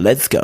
let's go.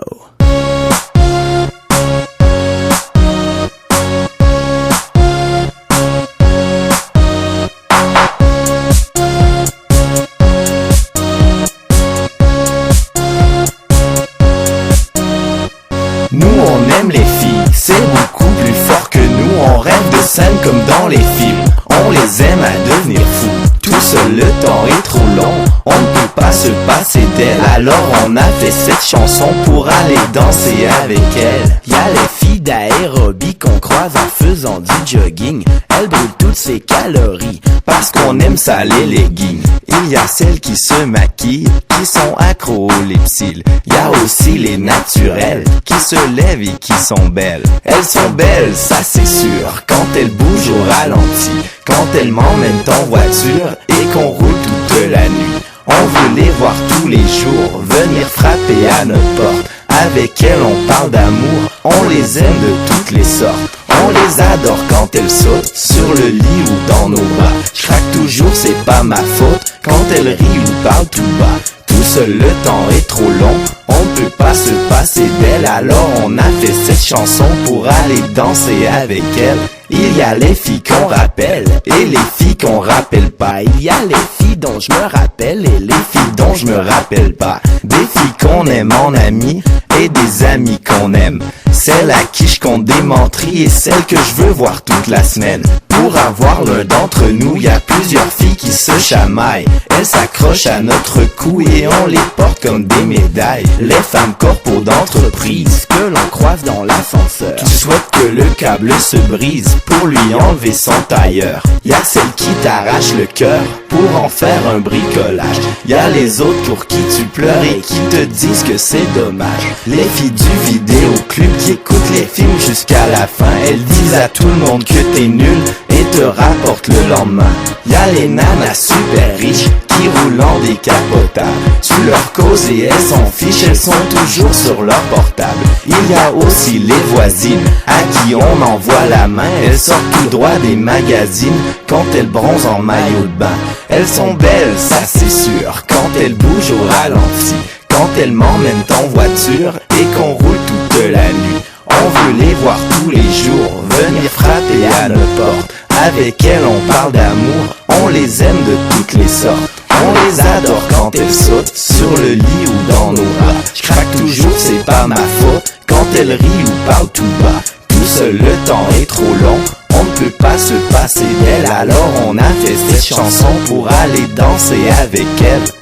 Nous on aime les filles, c'est beaucoup plus fort que nous. On rêve de scènes comme dans les films. On les aime à devenir fous. Tout seul le temps est trop long, on ne peut pas se passer d'elle. Alors on a fait cette chanson pour aller danser avec elle. Y'a les filles d'aérobie qu'on croise en faisant du jogging. Elles brûlent toutes ses calories parce qu'on aime ça les leggings. Il y a celles qui se maquillent, qui sont accros au lip-cils. Il y a aussi les naturelles, qui se lèvent et qui sont belles. Elles sont belles, ça c'est sûr, quand elles bougent au ralenti. Quand elles m'emmènent en voiture et qu'on roule toute la nuit. On veut les voir tous les jours, venir frapper à notre porte. Avec elles on parle d'amour, on les aime de toutes les sortes. On les adore quand elles sautent sur le lit ou dans nos bras. Je craque toujours, c'est pas ma faute, quand elles rient ou parlent tout bas. Tout seul le temps est trop long, on ne peut pas se passer d'elle. Alors on a fait cette chanson pour aller danser avec elle. Il y a les filles qu'on rappelle et les filles qu'on rappelle pas. Il y a les filles dont je me rappelle et les filles dont je me rappelle pas. Des filles qu'on aime en amis et des amis qu'on aime. Celle à qui je compte des menteries et celle que je veux voir toute la semaine. Pour avoir l'un d'entre nous, y a plusieurs filles qui se chamaillent. Elles s'accrochent à notre cou et on les porte comme des médailles. Les femmes corpos d'entreprise que l'on croise dans l'ascenseur, qui souhaitent que le câble se brise pour lui enlever son tailleur. Y a celles qui t'arrachent le cœur pour en faire un bricolage. Y a les autres pour qui tu pleures et qui te disent que c'est dommage. Les filles du vidéoclub qui écoutent les films jusqu'à la fin. Elles disent à tout le monde que t'es nul et te rapportent le lendemain. Y a les nanas super riches qui roulent en décapotable. Tu leur causes et elles s'en fichent, elles sont toujours sur leur portable. Il y a aussi les voisines à qui on envoie la main. Elles sortent tout droit des magazines quand elles bronzent en maillot de bain. Elles sont belles, ça c'est sûr, quand elles bougent au ralenti. Quand elles m'emmènent en voiture et qu'on roule toute la nuit. On veut les voir tous les jours, venir frapper à notre porte. Avec elles on parle d'amour, on les aime de toutes les sortes. On les adore quand elles sautent sur le lit ou dans nos bras. Je craque toujours, c'est pas ma faute, quand elles rient ou parlent tout bas. Tout seul le temps est trop long, on ne peut pas se passer d'elle. Alors on a fait cette chanson pour aller danser avec elle.